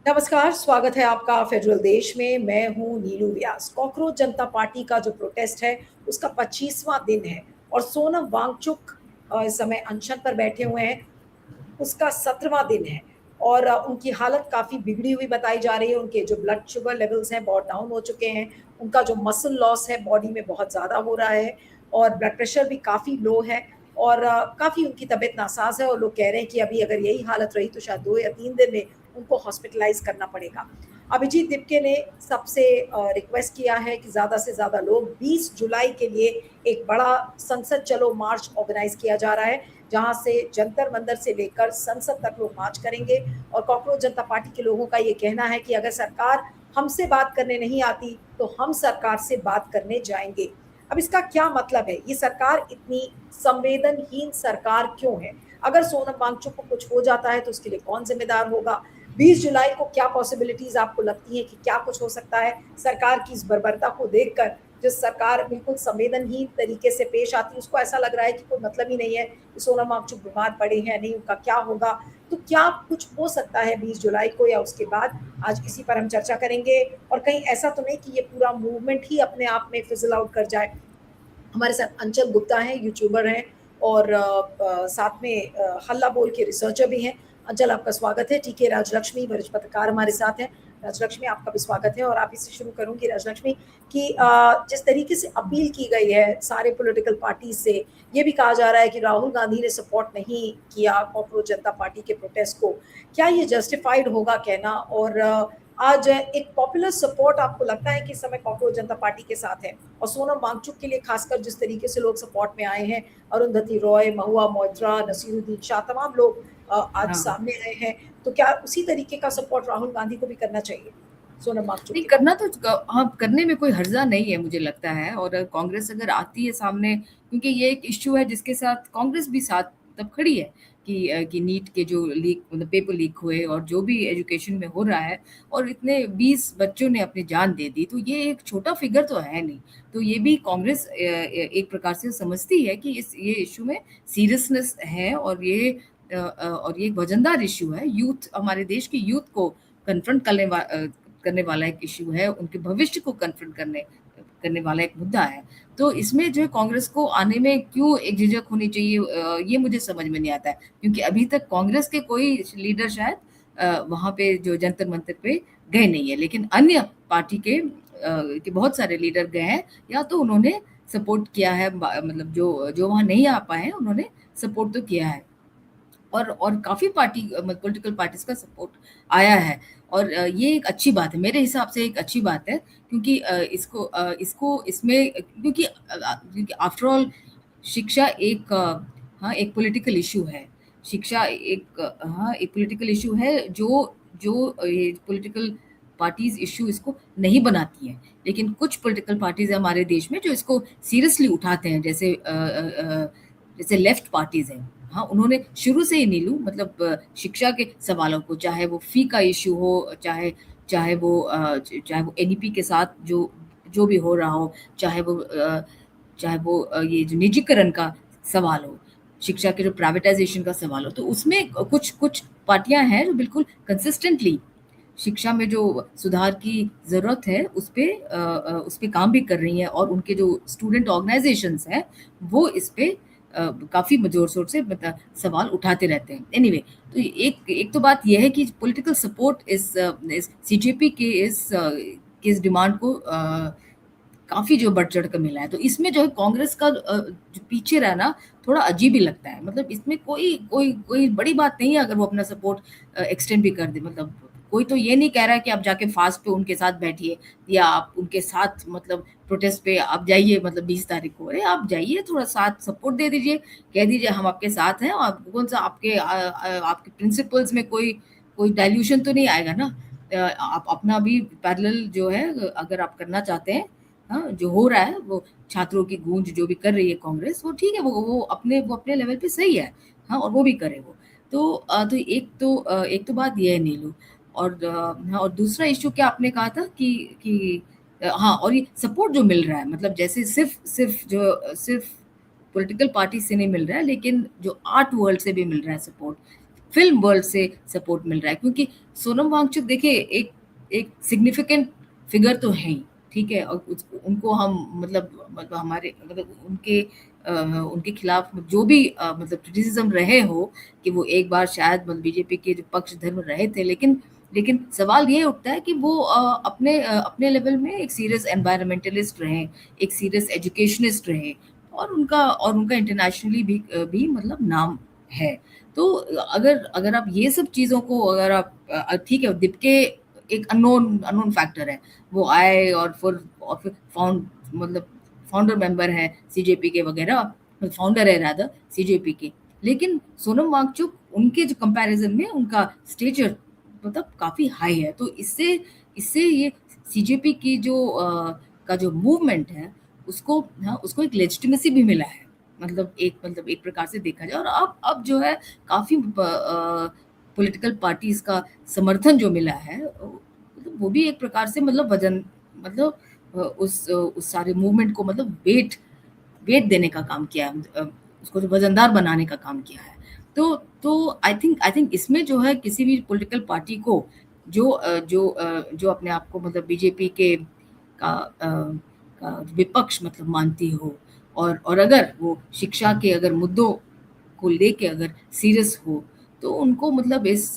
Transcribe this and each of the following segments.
नमस्कार, स्वागत है आपका फेडरल देश में। मैं हूँ नीलू व्यास। कॉकरोच जनता पार्टी का जो प्रोटेस्ट है, उसका 25वां दिन है और सोनम वांगचुक इस समय अनशन पर बैठे हुए हैं। उसका 17वां दिन है और उनकी हालत काफ़ी बिगड़ी हुई बताई जा रही है। उनके जो ब्लड शुगर लेवल्स हैं, बहुत डाउन हो चुके हैं। उनका जो मसल लॉस है, बॉडी में बहुत ज़्यादा हो रहा है और ब्लड प्रेशर भी काफ़ी लो है और काफ़ी उनकी तबीयत नासाज़ है और लोग कह रहे हैं कि अभी अगर यही हालत रही तो शायद 2 या 3 दिन में उनको हॉस्पिटलाइज़ करना पड़ेगा। अभिजीत दिपके ने सबसे रिक्वेस्ट किया है कि ज़्यादा से ज़्यादा लोग 20 जुलाई के लिए एक बड़ा संसद चलो मार्च ऑर्गेनाइज़ किया जा रहा है, जहाँ से जंतर मंतर से लेकर संसद तक लोग मार्च करेंगे और कॉकरोच जनता पार्टी के लोगों का ये कहना है कि अगर सरकार हमसे बात करने नहीं आती, तो हम सरकार से बात करने जाएँगे। अब इसका क्या मतलब है? ये सरकार इतनी संवेदनहीन सरकार क्यों है? अगर सोनम वांगचुक को कुछ हो जाता है, तो उसके लिए कौन ज़िम्मेदार होगा? 20 जुलाई को क्या पॉसिबिलिटीज़ आपको लगती हैं कि क्या कुछ हो सकता है? सरकार की इस बर्बरता को देखकर जो सरकार बिल्कुल संवेदनहीन तरीके से पेश आती है, उसको ऐसा लग रहा है कि कोई मतलब ही नहीं है कि सोनम वांगचुक बीमार पड़े हैं, नहीं उनका क्या होगा? तो क्या कुछ हो सकता है 20 जुलाई को या उसके बाद? आज इसी पर हम चर्चा करेंगे और कहीं ऐसा तो नहीं कि ये पूरा मूवमेंट ही अपने आप में फिज़ल आउट कर जाए। हमारे साथ अंचल गुप्ता हैं, यूट्यूबर हैं और साथ में हल्ला बोल के रिसर्चर भी हैं। अंचल, आपका स्वागत है। टीके राजलक्ष्मी वरिष्ठ पत्रकार हमारे साथ हैं। राजलक्ष्मी, आपका भी स्वागत है और आप ही से शुरू करूँगी राजलक्ष्मी कि जिस तरीके से अपील की गई है सारे पॉलिटिकल पार्टीज़ से, ये भी कहा जा रहा है कि राहुल गांधी ने सपोर्ट नहीं किया कॉकरोच जनता पार्टी के प्रोटेस्ट को। क्या ये जस्टिफाइड होगा कहना? और आज एक पॉपुलर सपोर्ट आपको लगता है कि इस समय कॉकरोच जनता पार्टी के साथ है? और सोनम वांगचुक के लिए खासकर जिस तरीके से लोग सपोर्ट में आए हैं, अरुंधति रॉय, महुआ मोइत्रा, नसीरुद्दीन शाह, तमाम लोग आज हाँ, सामने आए हैं, तो क्या उसी तरीके का सपोर्ट राहुल गांधी को भी करना चाहिए सोनम वांगचुक नहीं के लिए? करना तो हाँ, करने में कोई हर्जा नहीं है मुझे लगता है। और कांग्रेस अगर आती है सामने, क्योंकि ये एक इश्यू है जिसके साथ कांग्रेस भी साथ तब खड़ी है कि नीट के जो लीक मतलब पेपर लीक हुए और जो भी एजुकेशन में हो रहा है और इतने 20 बच्चों ने अपनी जान दे दी, तो ये एक छोटा फिगर तो है नहीं। तो ये भी कांग्रेस एक प्रकार से समझती है कि इस ये इश्यू में सीरियसनेस है और और ये एक वजनदार इश्यू है। यूथ, हमारे देश की यूथ को कन्फ्रंट करने वाला एक इश्यू है, उनके भविष्य को कन्फ्रंट करने करने वाला एक मुद्दा है। तो इसमें जो है कांग्रेस को आने में क्यों एक झिझक होनी चाहिए, ये मुझे समझ में नहीं आता है। क्योंकि अभी तक कांग्रेस के कोई लीडर शायद वहाँ पे जो जंतर मंतर पे गए नहीं है, लेकिन अन्य पार्टी के बहुत सारे लीडर गए हैं, या तो उन्होंने सपोर्ट किया है, मतलब जो जो वहाँ नहीं आ पाए हैं उन्होंने सपोर्ट तो किया है। और काफ़ी पॉलिटिकल पार्टीज़ का सपोर्ट आया है। और ये एक अच्छी बात है, मेरे हिसाब से एक अच्छी बात है, क्योंकि इसको इसमें क्योंकि आफ्टर ऑल शिक्षा एक हाँ, एक पॉलिटिकल इश्यू है। शिक्षा हाँ, एक पॉलिटिकल इश्यू है जो जो ये पॉलिटिकल पार्टीज़ इश्यू इसको नहीं बनाती हैं। लेकिन कुछ पॉलिटिकल पार्टीज़ हैं हमारे देश में जो इसको सीरियसली उठाते हैं, जैसे लेफ्ट पार्टीज़ हैं। हाँ, उन्होंने शुरू से ही नीलू मतलब शिक्षा के सवालों को, चाहे वो फ़ी का इश्यू हो, चाहे वो एनईपी के साथ जो जो भी हो रहा हो, चाहे वो ये जो निजीकरण का सवाल हो, शिक्षा के जो प्राइवेटाइज़ेशन का सवाल हो, तो उसमें कुछ कुछ पार्टियाँ हैं जो बिल्कुल कंसिस्टेंटली शिक्षा में जो सुधार की ज़रूरत है, उस पे काम भी कर रही हैं, और उनके जो स्टूडेंट ऑर्गेनाइज़ेशंस हैं, वो इस पे काफ़ी ज़ोर-शोर से सवाल उठाते रहते हैं। एनीवे, तो एक एक तो बात ये है कि पॉलिटिकल सपोर्ट इस सीजेपी के इस डिमांड को काफ़ी जो बढ़-चढ़ कर मिला है। तो इसमें जो है कांग्रेस का जो पीछे रहना थोड़ा अजीब ही लगता है। मतलब इसमें कोई कोई कोई बड़ी बात नहीं है अगर वो अपना सपोर्ट एक्सटेंड भी कर दे। मतलब कोई तो ये नहीं कह रहा है कि आप जाके फास्ट पे उनके साथ बैठिए, या आप उनके साथ मतलब प्रोटेस्ट पे आप जाइए, मतलब 20 तारीख को। अरे आप जाइए, थोड़ा साथ सपोर्ट दे दीजिए, कह दीजिए हम आपके साथ हैं, और कौन-सा आपके प्रिंसिपल्स में कोई कोई डायल्यूशन तो नहीं आएगा ना। आप अपना भी पैरेलल जो है अगर आप करना चाहते हैं, हाँ, जो हो रहा है वो छात्रों की गूंज जो भी कर रही है कांग्रेस, वो ठीक है, वो अपने लेवल पे सही है। हाँ, और वो भी करे वो। एक तो बात ये है नीलू। और हाँ, और दूसरा इश्यू क्या आपने कहा था कि हाँ, और ये सपोर्ट जो मिल रहा है, मतलब जैसे सिर्फ पॉलिटिकल पार्टी से नहीं मिल रहा है, लेकिन जो आर्ट वर्ल्ड से भी मिल रहा है सपोर्ट। फ़िल्म वर्ल्ड से सपोर्ट मिल रहा है, क्योंकि सोनम वांगचुक देखिए एक एक सिग्निफिकेंट फिगर तो हैं ही, ठीक है? और उनको हम मतलब हमारे मतलब उनके खिलाफ जो भी मतलब क्रिटिसिज्म रहे हो कि वो एक बार शायद मतलब बीजेपी के जो पक्षधर में रहे थे, लेकिन लेकिन सवाल ये उठता है कि वो अपने लेवल में एक सीरियस एनवायरमेंटलिस्ट रहे, एक सीरियस एजुकेशनिस्ट रहे, और उनका इंटरनेशनली भी मतलब नाम है। तो अगर अगर आप ये सब चीज़ों को अगर आप ठीक है, दीपिका एक अननोन फैक्टर है। वो आए और फिर फाउंडर मेंबर है सीजेपी के वगैरह, फाउंडर है रादर सीजेपी के। लेकिन सोनम वांगचुक उनके जो कंपैरिजन में उनका स्टेचर मतलब काफ़ी हाई है। तो इससे इससे ये सीजेपी की का जो मूवमेंट है उसको, हाँ, उसको एक लेजिटिमेसी भी मिला है। मतलब एक प्रकार से देखा जाए, और अब जो है काफ़ी पॉलिटिकल पार्टीज़ का समर्थन जो मिला है, मतलब वो भी एक प्रकार से मतलब उस सारे मूवमेंट को मतलब वेट देने का काम किया है, उसको जो वज़नदार बनाने का काम किया है। तो आई थिंक इसमें जो है किसी भी पॉलिटिकल पार्टी को जो अपने आप को मतलब बीजेपी के का विपक्ष मतलब मानती हो, और अगर वो शिक्षा के अगर मुद्दों को लेके अगर सीरियस हो, तो उनको मतलब इस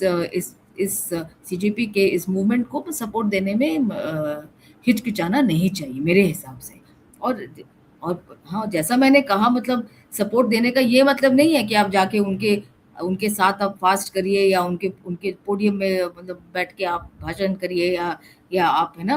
सीजेपी के इस मूवमेंट को सपोर्ट देने में हिचकिचाना नहीं चाहिए मेरे हिसाब से। और और हाँ, जैसा मैंने कहा मतलब सपोर्ट देने का ये मतलब नहीं है कि आप जाके उनके उनके साथ आप फास्ट करिए, या उनके उनके पोडियम में मतलब बैठ के आप भाषण करिए, या आप है ना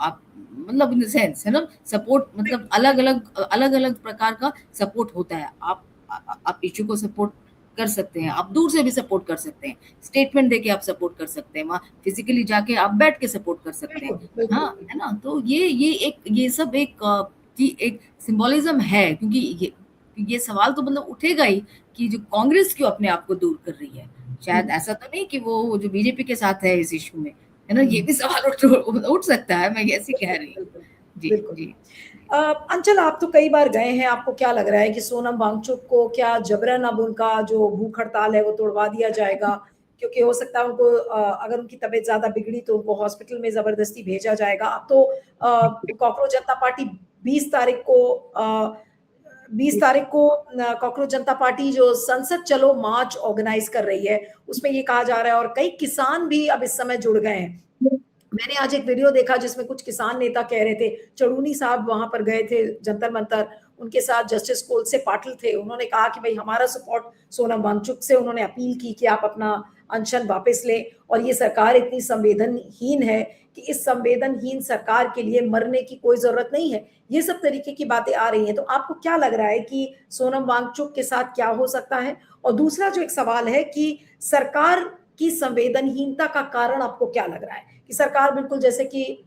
आप मतलब इन द सेंस है ना, सपोर्ट मतलब अलग-अलग प्रकार का सपोर्ट होता है। आप इश्यू को सपोर्ट कर सकते हैं, आप दूर से भी सपोर्ट कर सकते हैं, स्टेटमेंट देके आप सपोर्ट कर सकते हैं, वहाँ फिज़िकली जाके आप बैठ के सपोर्ट कर सकते हैं। बिल्कुल, बिल्कुल, हाँ, बिल्कुल। है ना? तो ये सब एक सिंबोलिज़्म है, क्योंकि ये सवाल तो मतलब उठेगा ही कि जो कांग्रेस क्यों अपने आप को दूर कर रही है? शायद हुँ, ऐसा तो नहीं कि वो जो बीजेपी के साथ है इस इश्यू में, है ना? ये हुँ। भी सवाल उठ सकता है, मैं ऐसे कह बिल्कुल, रही हूँ। बिल्कुल, जी, बिल्कुल। जी। अ, अंचल, आप तो कई बार गए हैं, आपको क्या लग रहा है कि सोनम वांगचुक को क्या जबरन अब उनका जो भूख हड़ताल है वो तोड़वा दिया जाएगा? क्योंकि हो सकता है उनको अगर उनकी तबीयत ज़्यादा बिगड़ी तो उनको हॉस्पिटल में ज़बरदस्ती भेजा जाएगा। अब तो कॉकरोच जनता पार्टी 20 तारीख को 20 तारीख को कॉकरोच जनता पार्टी जो संसद चलो मार्च ऑर्गेनाइज़ कर रही है, उसमें ये कहा जा रहा है, और कई किसान भी अब इस समय जुड़ गए हैं। मैंने आज एक वीडियो देखा जिसमें कुछ किसान नेता कह रहे थे, चड़ूनी साहब वहाँ पर गए थे जंतर मंतर, उनके साथ जस्टिस कोलसे पाटिल थे। उन्होंने कहा कि भई हमारा सपोर्ट सोनम वांगचुक से, उन्होंने अपील की कि आप अपना अनशन वापस लें, और ये सरकार इतनी संवेदनहीन है कि इस संवेदनहीन सरकार के लिए मरने की कोई ज़रूरत नहीं है। ये सब तरीके की बातें आ रही हैं। तो आपको क्या लग रहा है कि सोनम वांगचुक के साथ क्या हो सकता है? और दूसरा जो एक सवाल है कि सरकार की संवेदनहीनता का कारण आपको क्या लग रहा है? कि सरकार बिल्कुल जैसे कि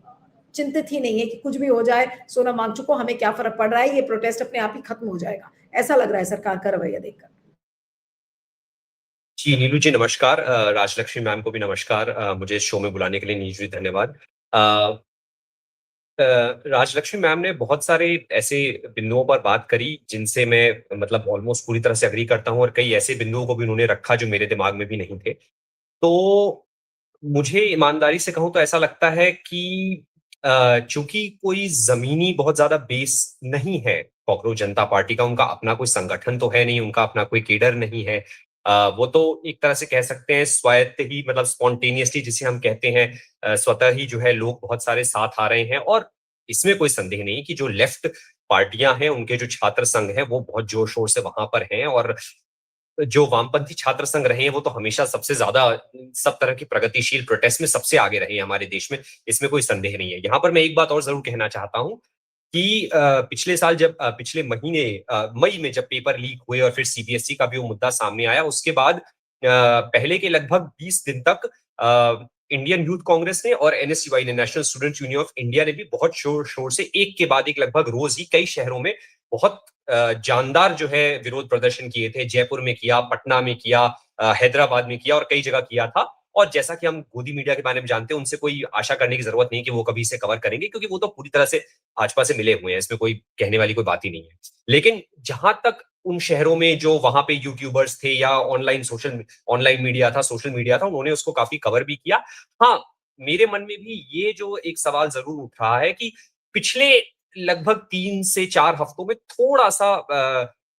चिंतित ही नहीं है कि कुछ भी हो जाए, सोनम वांगचुक को हमें क्या फ़र्क पड़ रहा है, ये प्रोटेस्ट अपने आप ही खत्म हो जाएगा। ऐसा लग रहा है सरकार का रवैया देखकर। जी, नीलू जी नमस्कार। राजलक्ष्मी मैम को भी नमस्कार। मुझे इस शो में बुलाने के लिए नीलू जी धन्यवाद। अ राजलक्ष्मी मैम ने बहुत सारे ऐसे बिंदुओं पर बात करी जिनसे मैं मतलब ऑलमोस्ट पूरी तरह से एग्री करता हूँ, और कई ऐसे बिंदुओं को भी उन्होंने रखा जो मेरे दिमाग में भी नहीं थे। तो मुझे ईमानदारी से कहूँ तो ऐसा लगता है कि चूँकि कोई ज़मीनी बहुत ज़्यादा बेस नहीं है कॉकरोच जनता पार्टी का, उनका अपना कोई संगठन तो है नहीं, उनका अपना कोई केडर नहीं है। वो तो एक तरह से कह सकते हैं स्वायत्त ही मतलब स्पॉन्टेनियसली जिसे हम कहते हैं, स्वतः ही जो है लोग बहुत सारे साथ आ रहे हैं, और इसमें कोई संदेह नहीं कि जो लेफ्ट पार्टियाँ हैं, उनके जो छात्र संघ हैं, वो बहुत जोर-शोर से वहाँ पर हैं, और जो वामपंथी छात्र संघ रहे हैं, वो तो हमेशा सबसे ज़्यादा सब तरह की प्रगतिशील प्रोटेस्ट में सबसे आगे रहे हैं हमारे देश में, इसमें कोई संदेह नहीं है। यहाँ पर मैं एक बात और ज़रूर कहना चाहता हूँ कि पिछले साल जब पिछले महीने मई में जब पेपर लीक हुए और फिर सीबीएसई का भी वो मुद्दा सामने आया, उसके बाद पहले के लगभग 20 दिन तक इंडियन यूथ कांग्रेस ने और एनएसयूआई ने, national students union of India ने भी बहुत शोर-शोर से एक के बाद एक लगभग रोज़ ही कई शहरों में बहुत जानदार जो है विरोध प्रदर्शन किए थे। जयपुर में किया, पटना में किया, हैदराबाद में किया और कई जगह किया था। और जैसा कि हम गोदी मीडिया के बारे में जानते हैं, उनसे कोई आशा करने की ज़रूरत नहीं कि वो कभी इसे कवर करेंगे, क्योंकि वो तो पूरी तरह से भाजपा से मिले हुए हैं, इसमें कोई कहने वाली कोई बात ही नहीं है। लेकिन जहाँ तक उन शहरों में जो वहां पे यूट्यूबर्स थे या ऑनलाइन मीडिया था, सोशल मीडिया था, उन्होंने उसको काफी कवर भी किया। हाँ, मेरे मन में भी ये जो एक सवाल जरूर उठ रहा है कि पिछले लगभग 3 से 4 हफ्तों में थोड़ा-सा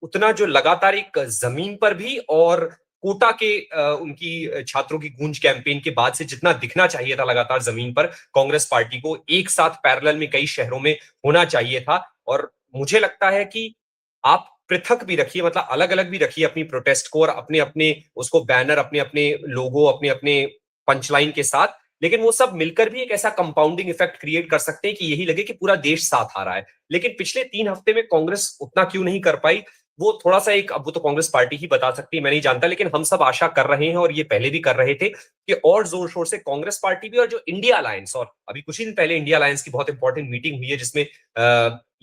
उतना जो लगातार एक ज़मीन पर भी और कोटा के उनकी छात्रों की गूंज कैंपेन के बाद से जितना दिखना चाहिए था लगातार ज़मीन पर कांग्रेस पार्टी को एक साथ पैरेलल में कई शहरों में होना चाहिए था। और मुझे लगता है कि आप पृथक भी रखिए, मतलब अलग-अलग भी रखिए अपनी प्रोटेस्ट को और अपने-अपने उसको बैनर, अपने-अपने लोगो, अपने-अपने पंचलाइन के साथ, लेकिन वो सब मिलकर भी एक ऐसा कंपाउंडिंग इफेक्ट क्रिएट कर सकते हैं कि यही लगे कि पूरा देश साथ आ रहा है। लेकिन पिछले 3 हफ्ते में कांग्रेस उतना क्यों नहीं कर पाई, वो थोड़ा-सा एक, अब वो तो कांग्रेस पार्टी ही बता सकती है, मैं नहीं जानता, लेकिन हम सब आशा कर रहे हैं और ये पहले भी कर रहे थे कि और जोर-शोर से कांग्रेस पार्टी भी और जो इंडिया अलायंस, और अभी कुछ ही दिन पहले इंडिया अलायंस की बहुत इंपॉर्टेंट मीटिंग हुई है जिसमें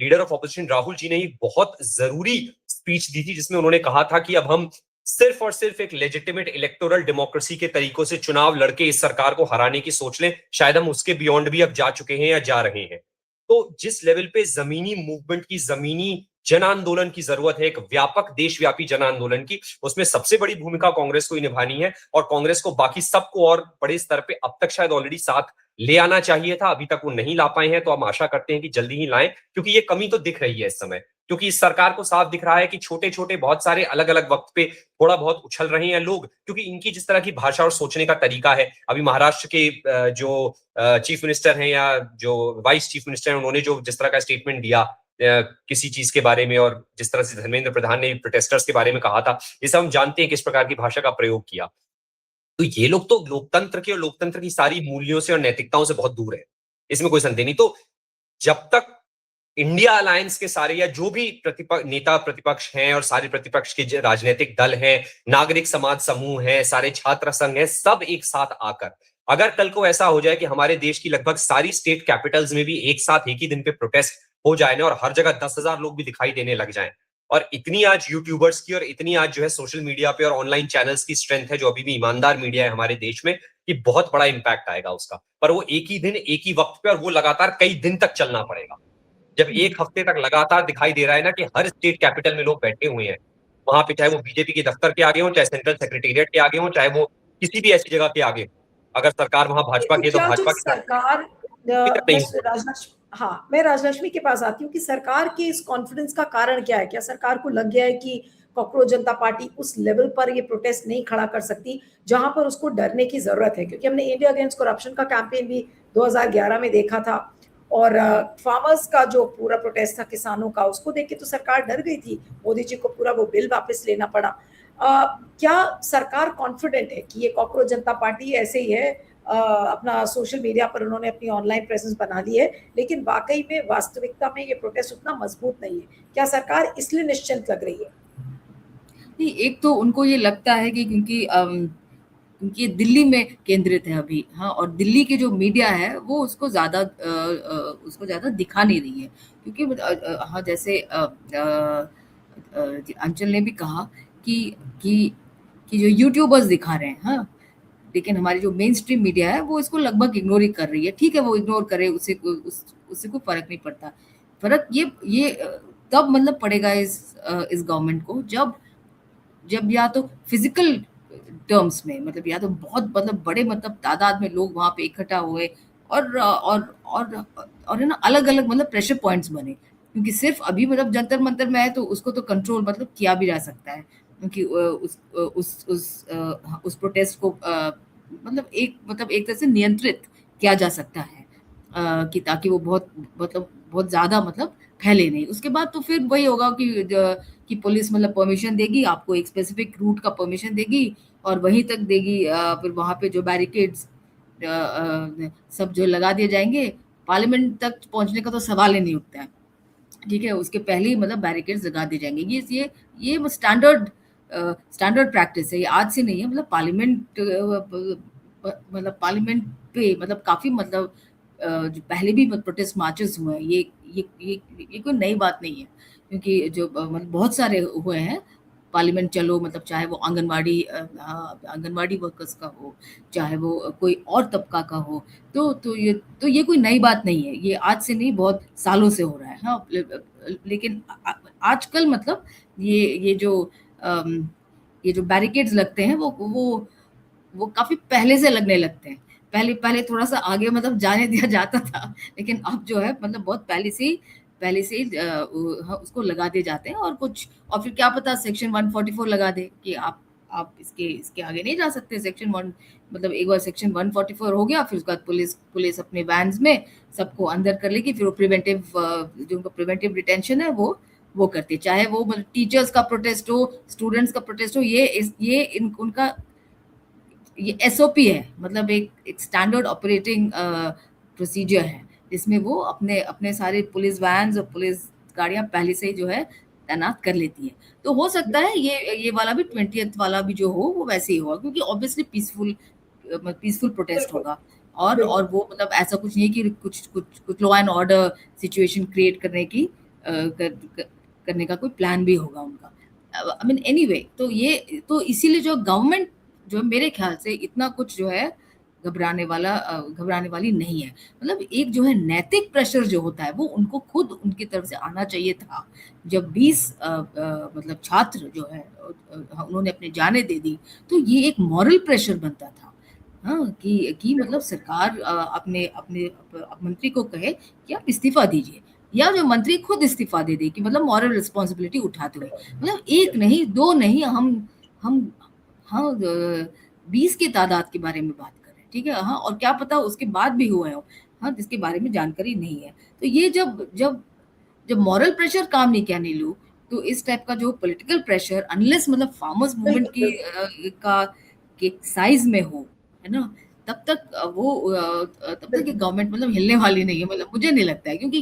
leader of opposition Rahul ji ने एक बहुत जरूरी स्पीच दी थी जिसमें उन्होंने कहा था कि अब हम सिर्फ और सिर्फ एक लेजिटिमेट इलेक्टोरल डेमोक्रेसी के तरीकों से चुनाव लड़के इस सरकार को हराने की सोच लें। शायद हम उसके बियॉन्ड भी अब जा चुके हैं या जा रहे हैं। तो जिस लेवल पे जमीनी मूवमेंट की, जमीनी जन आंदोलन की जरूरत है, एक व्यापक देशव्यापी जन आंदोलन की, उसमें सबसे बड़ी भूमिका कांग्रेस को ही निभानी है और कांग्रेस को बाकी सबको और बड़े स्तर पे अब तक शायद ऑलरेडी साथ ले आना चाहिए था। अभी तक वो नहीं ला पाए हैं, तो हम आशा करते हैं कि जल्दी ही लाएं, क्योंकि ये कमी तो दिख रही है इस समय। क्योंकि इस सरकार को साफ दिख रहा है कि छोटे-छोटे बहुत सारे अलग-अलग वक्त पे थोड़ा बहुत उछल रहे हैं लोग, क्योंकि इनकी जिस तरह की भाषा और सोचने का तरीका है। अभी महाराष्ट्र के जो चीफ मिनिस्टर हैं या जो वाइस चीफ मिनिस्टर हैं, उन्होंने जो जिस तरह का स्टेटमेंट दिया किसी चीज के बारे में, और जिस तरह से धर्मेंद्र प्रधान ने प्रोटेस्टर्स के बारे में कहा था, ये सब हम जानते हैं किस प्रकार की भाषा का प्रयोग किया। तो ये लोग तो लोकतंत्र के और लोकतंत्र की सारी मूल्यों से और नैतिकताओं से बहुत दूर है, इसमें कोई संदेह नहीं। तो जब तक इंडिया अलायंस के सारे या जो भी नेता प्रतिपक्ष हैं और सारे प्रतिपक्ष के राजनीतिक दल हैं, नागरिक समाज समूह हैं, सारे छात्र संघ हैं, सब एक साथ आकर, अगर कल को ऐसा हो जाए कि हमारे देश की लगभग सारी स्टेट कैपिटल्स में भी एक साथ एक ही दिन पे प्रोटेस्ट हो जाए ना, और हर जगह 10,000 लोग भी दिखाई देने लग जाएं, और इतनी आज यूट्यूबर्स की और इतनी आज जो है सोशल मीडिया पे और ऑनलाइन चैनल्स की स्ट्रेंथ है, जो अभी भी ईमानदार मीडिया है हमारे देश में, कि बहुत बड़ा इंपैक्ट आएगा उसका। पर वो एक ही दिन, एक ही वक्त पे, और वो लगातार कई दिन तक चलना पड़ेगा। जब एक हफ्ते तक लगातार दिखाई दे रहा है ना कि हर स्टेट कैपिटल में लोग बैठे हुए हैं, वहां पे चाहे वो बीजेपी के दफ्तर के आगे हो, चाहे सेंट्रल सेक्रेटेरिएट के आगे हो, चाहे वो किसी भी ऐसी जगह के आगे, अगर सरकार वहां भाजपा तो की है तो क्या जो भाजपा की सरकार दिक्कत नहीं होगी। हाँ, मैं राजलक्ष्मी के पास आती हूँ कि सरकार के इस कॉन्फिडेंस का कारण क्या है? क्या सरकार को लग गया है कि कॉकरोच जनता पार्टी उस लेवल पर ये प्रोटेस्ट नहीं खड़ा कर सकती जहां पर उसको डरने की जरूरत है? क्योंकि हमने इंडिया अगेंस्ट करप्शन का कैंपेन भी 2011 में देखा था, और फार्मर्स का जो पूरा प्रोटेस्ट था किसानों का, उसको देख के तो सरकार डर गई थी। मोदी जी को पूरा वो बिल वापस लेना पड़ा। क्या सरकार कॉन्फिडेंट है कि ये कॉकरोच जनता पार्टी ऐसे ही है? अपना सोशल मीडिया पर उन्होंने अपनी ऑनलाइन प्रेजेंस बना ली है, लेकिन वाकई में वास्तविकता में ये प्रोटेस्ट उतना मजबूत नहीं है। क्या सरकार इसलिए निश्चिंत लग रही है? नहीं, एक तो उनको ये लगता है कि क्योंकि क्योंकि दिल्ली में केंद्रित है अभी, हाँ, और दिल्ली की जो मीडिया है वो उसको ज़्यादा दिखा नहीं रही है, क्योंकि हाँ, जैसे अंचल ने भी कहा कि कि कि जो यूट्यूबर्स दिखा रहे हैं, हाँ, लेकिन हमारी जो मेन स्ट्रीम मीडिया है वो इसको लगभग इग्नोर ही कर रही है। ठीक है, वो इग्नोर करे, उससे कोई फर्क नहीं पड़ता। फर्क ये तब मतलब पड़ेगा इस गवर्नमेंट को, जब जब या तो फिजिकल टर्म्स में, मतलब या तो बहुत मतलब बड़े मतलब तादाद में लोग वहां पे इकट्ठा हुए, और है ना, अलग अलग मतलब प्रेशर पॉइंट्स बने, क्योंकि सिर्फ अभी मतलब जंतर मंतर में है तो उसको तो कंट्रोल मतलब किया भी जा सकता है, क्योंकि उस प्रोटेस्ट को मतलब एक तरह से नियंत्रित किया जा सकता है, कि ताकि वो बहुत ज्यादा मतलब फैले नहीं। उसके बाद तो फिर वही होगा कि पुलिस मतलब परमिशन देगी आपको, एक स्पेसिफिक रूट का परमिशन देगी और वहीं तक देगी, फिर वहां पे जो बैरिकेड्स सब जो लगा दिए जाएंगे, पार्लियामेंट तक पहुंचने का तो सवाल ही नहीं उठता है, ठीक है, उसके पहले ही मतलब बैरिकेड्स लगा दिए जाएंगे। ये स्टैंडर्ड प्रैक्टिस है, ये आज से नहीं है, मतलब पार्लियामेंट पे मतलब काफी मतलब जो पहले भी प्रोटेस्ट मार्चेस हुए हैं, ये कोई नई बात नहीं है, क्योंकि जो मतलब बहुत सारे हुए हैं पार्लियामेंट, चलो मतलब चाहे वो आंगनवाड़ी वर्कर्स का हो, चाहे वो कोई और तबका का हो, तो ये कोई नई बात नहीं है, ये आज से नहीं बहुत सालों से हो रहा है, हाँ, लेकिन आजकल मतलब ये जो बैरिकेड्स लगते हैं वो काफी पहले से लगने लगते हैं। पहले पहले थोड़ा सा आगे मतलब जाने दिया जाता था, लेकिन अब जो है मतलब बहुत पहले से ही उसको लगा दिए जाते हैं। और फिर क्या पता सेक्शन 144 लगा दे कि आप इसके आगे नहीं जा सकते। सेक्शन 1 मतलब एक बार सेक्शन 144 हो गया, फिर उसके बाद पुलिस अपने वैन्स में सबको अंदर कर लेगी। फिर वो जो उनका प्रिवेंटिव डिटेंशन है वो करती है, चाहे वो मतलब टीचर्स का प्रोटेस्ट हो, स्टूडेंट्स का प्रोटेस्ट हो। उनका ये एसओपी है, मतलब एक स्टैंडर्ड ऑपरेटिंग प्रोसीजर है, जिसमें वो अपने अपने सारे पुलिस वैन्स और पुलिस गाड़ियां पहले से ही जो है तैनात कर लेती है। तो हो सकता है ये वाला भी 20th वाला भी जो हो वो वैसे ही होगा, क्योंकि ऑब्वियसली पीसफुल प्रोटेस्ट बिल्कुल होगा। बिल्कुल और वो मतलब ऐसा कुछ नहीं है कि कुछ law and order situation create करने का कोई प्लान भी होगा उनका। आई मीन एनीवे, तो इसीलिए जो गवर्नमेंट जो मेरे ख्याल से इतना कुछ जो है घबराने वाली नहीं है। मतलब एक जो है नैतिक प्रेशर जो होता है वो उनको खुद उनकी तरफ से आना चाहिए था। जब 20 मतलब छात्र जो है उन्होंने अपनी जानें दे दी, तो ये एक मॉरल प्रेशर बनता था। हाँ, कि मतलब सरकार अपने अपने मंत्री को कहे कि आप इस्तीफा दीजिए, या जो मंत्री खुद इस्तीफा दे दे, कि मतलब मॉरल रिस्पॉन्सिबिलिटी उठाते हुए। मतलब एक नहीं, दो नहीं, हम हाँ 20 की तादाद के बारे में बात कर रहे हैं, ठीक है। हाँ, और क्या पता उसके बाद भी हुए हो, हाँ, जिसके बारे में जानकारी नहीं है। तो ये जब मॉरल प्रेशर काम नहीं किया नीलू, तो इस टाइप का जो पॉलिटिकल प्रेशर, अनलेस मतलब फार्मर्स मूवमेंट बिल्कुल की का के साइज में हो, है ना, तब तक ये बिल्कुल गवर्नमेंट मतलब हिलने वाली नहीं है। मतलब मुझे नहीं लगता है, क्योंकि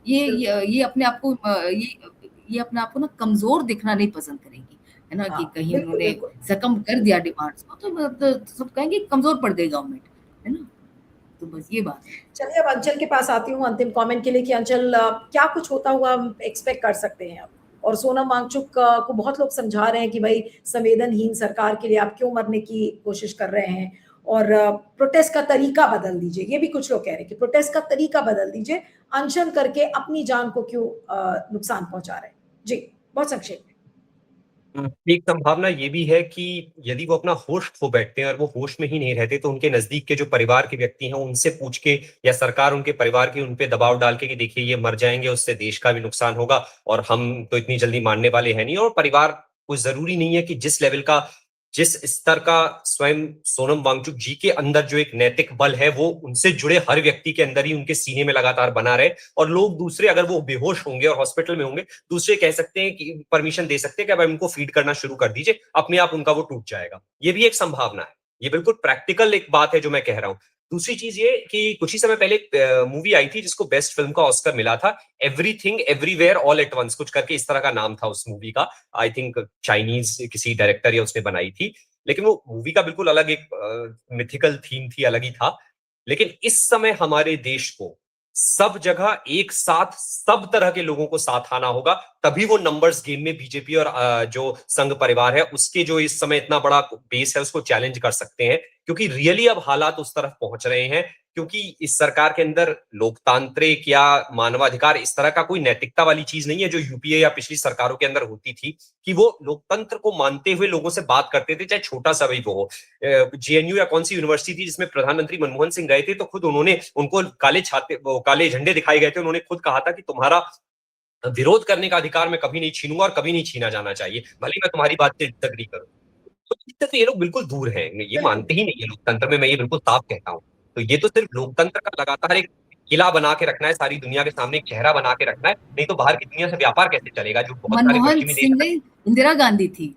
ये अपने आप को ये अपने आप को ना कमजोर दिखना नहीं पसंद करेगी, है ना, हाँ कि कहीं बिल्कुल उन्होंने बिल्कुल सकम कर दिया डिमांड्स को, तो सब कहेंगे कमजोर पड़ गई गवर्नमेंट, है ना। तो बस ये बात है। चलिए अब अंचल के पास आती हूँ अंतिम कमेंट के लिए कि अंचल क्या कुछ होता हुआ हम एक्सपेक्ट कर सकते हैं अब। और सोनम वांगचुक को बहुत लोग समझा रहे हैं कि भाई संवेदनहीन सरकार के लिए आप क्यों मरने की कोशिश कर रहे हैं, और प्रोटेस्ट का तरीका बदल दीजिए। ये भी कुछ लोग कह रहे हैं कि प्रोटेस्ट का तरीका बदल दीजिए, अनशन करके अपनी जान को क्यों नुकसान पहुंचा रहे हैं। जी बहुत संक्षेप में। एक संभावना ये भी है कि यदि वो अपना होश खो बैठते हैं और वो होश में ही नहीं रहते, तो उनके नजदीक के जो परिवार के व्यक्ति हैं उनसे पूछ के, या सरकार उनके परिवार की उन पे दबाव डाल के कि देखिए ये मर जाएंगे, उससे देश का भी नुकसान होगा और हम तो इतनी जल्दी मानने वाले हैं नहीं। और परिवार को जरूरी नहीं है कि जिस स्तर का स्वयं सोनम वांगचुक जी के अंदर जो एक नैतिक बल है वो उनसे जुड़े हर व्यक्ति के अंदर ही उनके सीने में लगातार बना रहे। और लोग दूसरे, अगर वो बेहोश होंगे और हॉस्पिटल में होंगे, दूसरे कह सकते हैं कि परमिशन दे सकते हैं कि अब उनको फीड करना शुरू कर दीजिए, अपने आप उनका वो टूट जाएगा। ये भी एक संभावना है। ये बिल्कुल प्रैक्टिकल एक बात है जो मैं कह रहा हूं। दूसरी चीज ये कि कुछ ही समय पहले एक मूवी आई थी जिसको बेस्ट फिल्म का ऑस्कर मिला था, everything everywhere all at once, कुछ करके इस तरह का नाम था उस मूवी का। आई थिंक चाइनीज किसी डायरेक्टर या उसने बनाई थी, लेकिन वो मूवी का बिल्कुल अलग एक मिथिकल थीम थी, अलग ही था। लेकिन इस समय हमारे देश को सब जगह एक साथ सब तरह के लोगों को साथ आना होगा, तभी वो नंबर्स गेम में बीजेपी और जो संघ परिवार है उसके जो इस समय इतना बड़ा बेस है उसको चैलेंज कर सकते हैं। क्योंकि रियली अब हालात उस तरफ पहुंच रहे हैं, क्योंकि इस सरकार के अंदर लोकतांत्रिक या मानवाधिकार इस तरह का कोई नैतिकता वाली चीज नहीं है जो यूपीए या पिछली सरकारों के अंदर होती थी, कि वो लोकतंत्र को मानते हुए लोगों से बात करते थे, चाहे छोटा सा भी वो हो। जेएनयू या कौन सी यूनिवर्सिटी थी जिसमें प्रधानमंत्री मनमोहन सिंह गए थे, तो खुद उनको काले झंडे दिखाए गए थे, उन्होंने खुद कहा था कि तुम्हारा विरोध करने का अधिकार मैं कभी नहीं छीनूंगा और कभी नहीं छीना जाना चाहिए, भले मैं तुम्हारी बात से डिसएग्री करूं। तो इससे तो ये लोग बिल्कुल दूर हैं, ये बिल्कुल मानते ही नहीं है लोकतंत्र में, मैं ये बिल्कुल साफ कहता हूं। तो ये तो सिर्फ लोकतंत्र का लगातार एक किला बना के रखना है, सारी दुनिया के सामने एक चेहरा बना के रखना है, नहीं तो बाहर की दुनिया से व्यापार कैसे चलेगा, जो बहुत सारे मनमोहन पश्चिमी देश। सिंह नहीं, इंदिरा गांधी थी।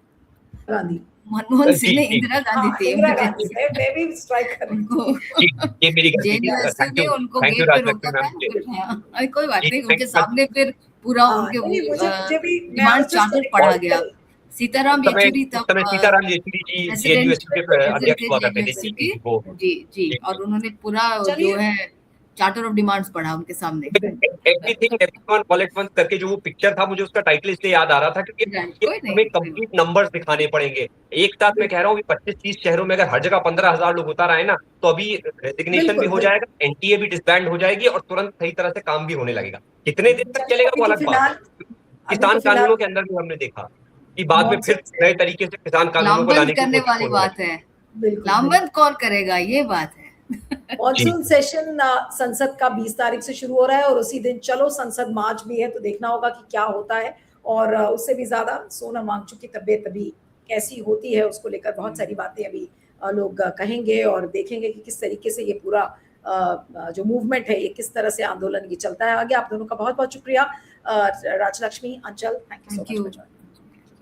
गांधी। मनमोहन सिंह जी नहीं, जी इंदिरा गांधी हाँ थी। इंदिरा मुझे गांधी, मैं भी स्ट्राइक कर रही उनको जी, ये मेरी गलती थी। जेएनयू थैंक यू, में उनको थैंक यू गेट पे राजलक्ष्मी रोका था, मैम। जी फिर हाँ, अरे कोई बात नहीं, थैंक उनके यू। सामने फिर पूरा हाँ उनके नहीं मुझे भी मैं डिमांड वाज जस्ट चार्टर पढ़ा गया। रिटॉरिकल। सीताराम येचुरी उस तब समय सीताराम येचुरी जी जेएनयू प्रेसिडेंट के प्रेसिडेंट अध्यक्ष थे हुआ करते थे। जेएनयू जी के। जी वो जी जी, जी और उन्होंने पूरा जो चलिए है चार्टर ऑफ डिमांड्स पढ़ा उनके सामने। Everything everyone all at once करके जो वो पिक्चर था, मुझे उसका टाइटल इसलिए याद आ रहा था क्योंकि राइट, ये कोई नहीं, हमें कोई बात कंप्लीट नंबर्स दिखाने पड़ेंगे। एक साथ मैं कह रहा हूँ 25-30 शहरों में अगर हर जगह 15,000 लोग होता रहे ना, तो अभी रेजिग्नेशन भी बिल्कुल हो बिल्कुल जाएगा, एनटीए भी डिसबैंड हो जाएगी और तुरंत सही तरह से काम भी होने लगेगा। कितने दिन तक चलिए चलेगा अभी वो तो अलग बात फिलहाल है। अभी किसान तो फिलहाल कानूनों के अंदर भी हमने देखा कि बाद में फिर मॉनसून नए तरीके से किसान कानूनों को लामबंद लाने की करने कोशिश वाली होने बात लगी। है। बिल्कुल, लामबंद कौन करेगा, ये बात है। जी। मॉनसून सेशन संसद का 20 तारीख से शुरू हो रहा है और उसी दिन चलो संसद मार्च भी है, तो देखना होगा कि क्या होता है। और उससे भी ज़्यादा सोनम वांगचुक की तबीयत अभी कैसी होती है, उसको लेकर बहुत सारी बातें अभी लोग कहेंगे और देखेंगे कि किस तरीके से ये पूरा जो मूवमेंट है, ये किस तरह से आंदोलन ये चलता है आगे। आप दोनों का बहुत-बहुत शुक्रिया। राजलक्ष्मी, अंचल, thank you so thank much you. For joining.